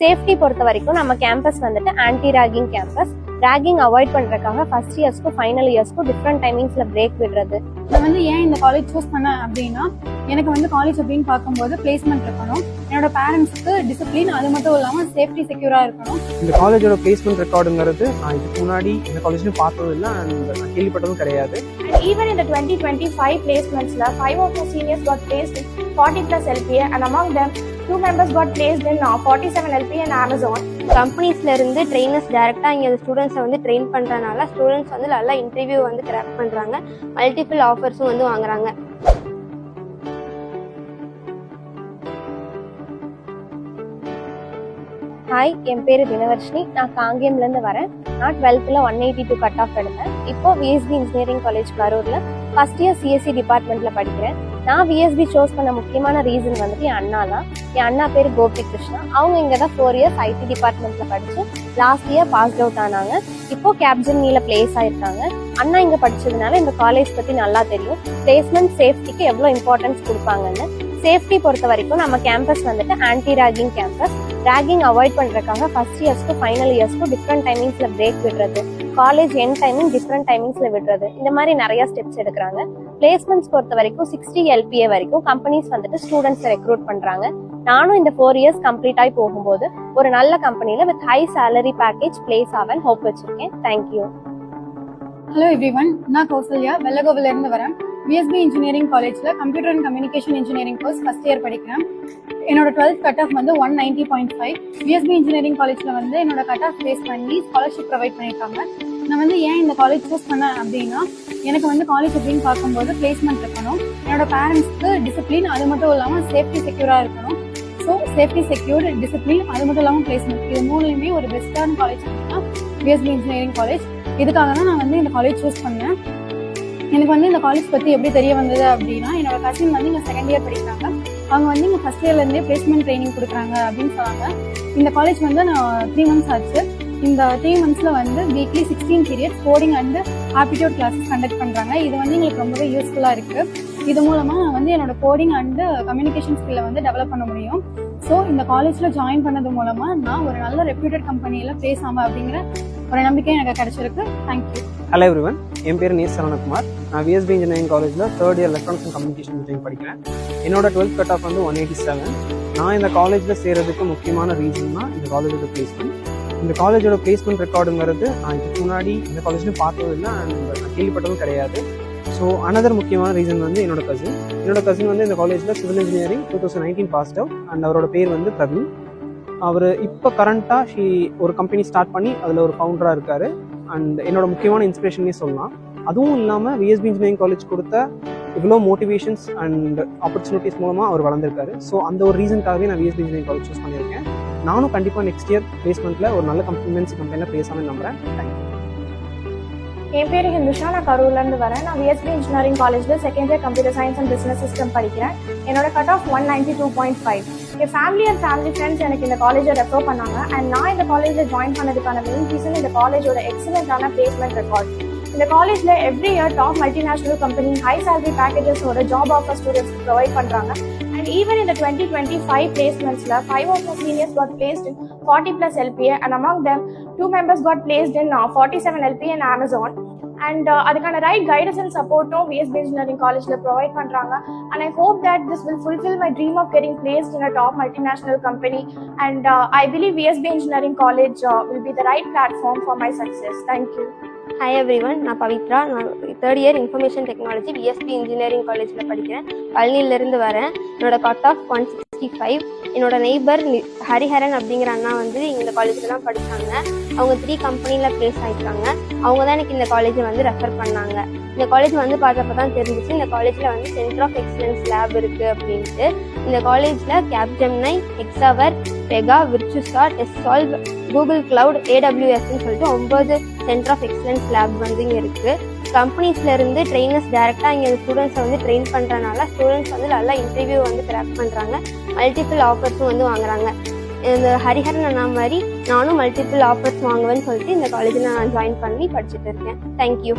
Safety பொறுத்த வரைக்கும் நம்ம கேம்பஸ் வந்துட்டு anti ragging campus. Ragging avoid பண்றதுக்காக ஃபர்ஸ்ட் இயர்ஸ்க்கும் ஃபைனல் இயர்ஸ்க்கும் டிஃப்ரெண்ட் டைமிங்ஸ்ல பிரேக் விடுறது. நான் வந்து ஏன் இந்த காலேஜ் சூஸ் பண்ணேன் அப்படின்னா, எனக்கு வந்து காலேஜ் அப்படின்னு பார்க்கும்போது பிளேஸ்மெண்ட் இருக்கணும், என்னோட பேரண்ட்ஸ்க்கு டிசிப்ளின், அது மட்டும் இல்லாமல் சேஃப்டி செக்யூரா இருக்கணும். இந்த காலேஜோட பிளேஸ்மெண்ட் ரெக்கார்டுங்கிறது நான் இதுக்கு முன்னாடி இந்த காலேஜ்லையும் பார்த்ததும் இல்லை அண்ட் நான் கேள்விப்பட்டதும் கிடையாது. And even in the 2025 placements, 5 of the seniors got placed in 40+ LPA, and among them 2 members got placed in 47 LPA in Amazon. கம்பெனிஸ்ல இருந்து ட்ரெயினர்ஸ் டைரக்டா இங்க ஸ்டூடெண்ட்ஸை வந்து ட்ரெயின் பண்றதுனால ஸ்டூடெண்ட்ஸ் வந்து நல்லா இன்டர்வியூ வந்து கிராக் பண்றாங்க, மல்டிபிள் ஆஃபர்ஸும் வந்து வாங்குறாங்க. ஹாய், என் பேரு தினவர்ஷினி. நான் காங்கேயம்ல இருந்து வரேன். நான் 12th 182 கட் ஆஃப் எடுத்தேன். இப்போ விஎஸ்பி இன்ஜினியரிங் காலேஜ் கரூர்ல ஃபர்ஸ்ட் இயர் சிஎஸ்சி டிபார்ட்மெண்ட்ல படிக்கிறேன். நான் விஎஸ்பி சூஸ் பண்ண முக்கியமான ரீசன் வந்துட்டு என் அண்ணா தான். என் அண்ணா பேர் கோபி கிருஷ்ணா. அவங்க இங்கே தான் 4 இயர்ஸ் ஐடி டிபார்ட்மெண்ட்ல படிச்சு லாஸ்ட் இயர் பாஸ் அவுட் ஆனாங்க. இப்போ கேப்ஜெமினில பிளேஸ் ஆயிருக்காங்க. அண்ணா இங்க படிச்சதுனால இந்த காலேஜ் பத்தி நல்லா தெரியும். பிளேஸ்மெண்ட் சேஃப்டிக்கு எவ்வளோ இம்பார்ட்டன்ஸ் கொடுப்பாங்கன்னு. சேஃப்டி பொறுத்த வரைக்கும் நம்ம கேம்பஸ் வந்துட்டு anti ragging campus. Ragging avoid பண்றதுக்காக ஃபர்ஸ்ட் இயர்ஸ்க்கும் ஃபைனல் இயர்ஸ்க்கும் டிஃப்ரெண்ட் டைமிங்ஸ்ல பிரேக் விடுறது, காலேஜ் எண்ட் டைமிங் டிஃப்ரெண்ட் டைமிங்ஸ்ல விடுறது, இந்த மாதிரி நிறைய ஸ்டெப்ஸ் எடுக்கிறாங்க. பிளேஸ்மெண்ட்ஸ் பொறுத்த வரைக்கும் 60 LPA வரைக்கும் கம்பெனிஸ் வந்துட்டு ஸ்டூடெண்ட்ஸ் ரெக்ரூட் பண்றாங்க. நானும் இந்த 4 இயர்ஸ் கம்ப்ளீட் ஆகி போகும்போது ஒரு நல்ல கம்பெனில with high salary package place ஆவன் ஹோப் வச்சிருக்கேன். தேங்க்யூ. ஹலோ எவ்ரிவன், நான் கௌசல்யா, வெள்ளகோவில இருந்து வரேன். விஎஸ்பி இன்ஜினியரிங் காலேஜ்ல computer and communication engineering course first year படிக்கிறேன். என்னோட 12th கட் ஆஃப் வந்து 190.5. விஎஸ்பி இன்ஜினியரிங் காலேஜ்ல வந்து என்னோட கட் ஆஃப் பேஸ் பண்ணி ஸ்காலர்ஷிப் ப்ரொவைட் பண்ணியிருக்காங்க. நான் வந்து ஏன் இந்த காலேஜ் சூஸ் பண்ணேன் அப்படின்னா, எனக்கு வந்து காலேஜ் அப்படின்னு பார்க்கும்போது பிளேஸ்மெண்ட் இருக்கணும், என்னோட பேரண்ட்ஸ்க்கு டிசிப்ளின், அது மட்டும் இல்லாமல் சேஃப்டி செக்யூரா இருக்கணும். ஸோ சேஃப்டி செக்யூர்டு, டிசிப்ளின், அது மட்டும் இல்லாமல் பிளேஸ்மெண்ட், இது மூணுலையுமே ஒரு பெஸ்ட்டான காலேஜ் அப்படின்னா விஎஸ்பி இன்ஜினியரிங் காலேஜ். இதுக்காக தான் நான் வந்து இந்த காலேஜ் சூஸ் பண்ணேன். எனக்கு வந்து இந்த காலேஜ் பற்றி எப்படி தெரிய வந்தது அப்படின்னா, என்னோட கசின் வந்து இங்கே செகண்ட் இயர் படிக்கிறாங்க. அவங்க வந்து இங்கே ஃபர்ஸ்ட் இயர்லேருந்தே பிளேஸ்மெண்ட் ட்ரைனிங் கொடுக்குறாங்க அப்படின்னு சொன்னாங்க. இந்த காலேஜ் வந்து நான் 3 months ஆச்சு. இந்த 3 monthsல வந்து weekly 16 periods coding and aptitude classes conduct பண்ணுறாங்க. இது வந்து எங்களுக்கு ரொம்பவே யூஸ்ஃபுல்லாக இருக்குது. இது மூலமாக நான் வந்து என்னோட கோடிங் அண்ட் கம்யூனிகேஷன் ஸ்கில்லை வந்து டெவலப் பண்ண முடியும். ஸோ இந்த காலேஜில் ஜாயின் பண்ணது மூலமாக நான் ஒரு நல்ல ரெப்யூட்டட் கம்பெனியில் பிளேஸ் ஆகும் அப்படிங்கிற ஒரு நம்பிக்கை எனக்கு கிடைச்சிருக்கு. தேங்க்யூ. ஹலோ எவ்ரிவன், என் பேர் நேஸ் சரவணகுமார். நான் விஎஸ்பி இன்ஜினியரிங் காலேஜில் 3rd year electronics and communication engineering படிக்கிறேன். என்னோட 12th கட் ஆஃப் வந்து 187. நான் இந்த காலேஜில் சேர்றதுக்கு முக்கியமான ரீசன்னா இந்த காலேஜோட பிளேஸ்மெண்ட். இந்த காலேஜோட பிளேஸ்மெண்ட் ரெக்கார்டுங்கிறது நான் இதுக்கு முன்னாடி இந்த காலேஜ்லையும் பார்த்ததும் இல்லை அண்ட் நான் கேள்விப்பட்டதும் கிடையாது. ஸோ அனதர் முக்கியமான ரீசன் வந்து என்னோட கசின் வந்து இந்த காலேஜில் civil engineering 2019 passed out and அவரோட பேர் வந்து பிரவீன். அவர் இப்போ கரண்ட்டாக ஒரு கம்பெனி ஸ்டார்ட் பண்ணி அதில் ஒரு ஃபவுண்டராக இருக்கார். அண்ட் என்னோட முக்கியமான இன்ஸ்பிரேஷனே சொல்லலாம். அதுவும் இல்லாமல் விஎஸ்பி இன்ஜினியரிங் காலேஜ் கொடுத்த இவ்வளோ மோட்டிவேஷன்ஸ் அண்ட் ஆப்பர்ச்சுனிட்டிஸ் மூலமாக அவர் வளர்ந்துருக்காரு. ஸோ அந்த ஒரு ரீசனுக்காகவே நான் விஎஸ்பி இன்ஜினியரிங் காலேஜ் சூஸ் பண்ணியிருக்கேன். நானும் கண்டிப்பாக நெக்ஸ்ட் இயர் பிளேஸ்மெண்ட்டில் ஒரு நல்ல MNC கம்பெனியில் பிளேஸ் ஆகணும்னு நம்புகிறேன். தேங்க்யூ. என் பேர் ஹிந்துஷா, நான் கரூர்லேருந்து வரேன். நான் விஎஸ்பி இன்ஜினியரிங் காலேஜில் second year computer science and business system படிக்கிறேன். என்னோட cut off 192.5. N family and family friends எனக்கு இந்த காலேஜை ரெஃபர் பண்ணாங்க. அண்ட் நான் இந்த காலேஜில் ஜாயின் பண்ணதுக்கான மெயின் ரீசன் இந்த காலேஜோட எக்ஸலண்டான பிளேஸ்மெண்ட் ரெக்கார்ட். இந்த காலேஜில் every year top multinational company high salary பேக்கேஜஸோட ஜாப் ஆஃபர் ஸ்டூடெண்ட்ஸ்க்கு ப்ரொவைட் பண்ணுறாங்க. And even in the 2025 placements, 5 of the seniors got placed in 40+ LPA, and among them 2 members got placed in 47 LPA in Amazon. And அதுக்கான right guidance and சப்போர்ட்டும் VSP engineering காலேஜில் provide பண்ணுறாங்க. And I hope that this will fulfil my dream of getting placed in a top multinational company. And I believe VSP engineering college will be the right platform for my success. Thank you. Hi everyone, நான் பவித்ரா. நான் 3rd year information technology VSP engineering காலேஜில் படிக்கிறேன். பழனியிலேருந்து வரேன். என்னோட cut off 165. என்னோட neighbour Hariharan அப்படிங்கிற அண்ணா வந்து இந்த காலேஜில் தான் படித்தாங்க. அவங்க 3 கம்பெனியில் பிளேஸ் ஆகிட்டாங்க. அவங்க தான் எனக்கு இந்த காலேஜை வந்து ரெஃபர் பண்ணாங்க. இந்த காலேஜ் வந்து பார்த்தப்ப தான் தெரிஞ்சிச்சு இந்த காலேஜில் வந்து சென்டர் ஆஃப் எக்ஸலன்ஸ் லேப் இருக்குது அப்படின்ட்டு. இந்த காலேஜில் Capgemini, Hexaware, Pega, விர்ச்சுசா, டெஸ்ட்சால்வ், Google cloud, AWSன்னு சொல்லிட்டு 9 சென்டர் ஆஃப் எக்ஸலன்ஸ் லேப் வந்து இங்கே இருக்குது. கம்பெனிஸ்ல இருந்து ட்ரெயினர்ஸ் டைரக்டாக இங்கே ஸ்டூடெண்ட்ஸை வந்து ட்ரெயின் பண்ணுறதுனால ஸ்டூடெண்ட்ஸ் வந்து நல்லா இன்டர்வியூ வந்து கிராக் பண்ணுறாங்க, மல்டிபிள் ஆஃபர்ஸும் வந்து வாங்குறாங்க. இந்த ஹரிஹரன் அண்ணா மாதிரி நானும் மல்டிபிள் ஆஃபர்ஸ் வாங்குவேன்னு சொல்லிட்டு இந்த காலேஜில் நான் ஜாயின் பண்ணி படிச்சுட்டு இருக்கேன். தேங்க்யூ.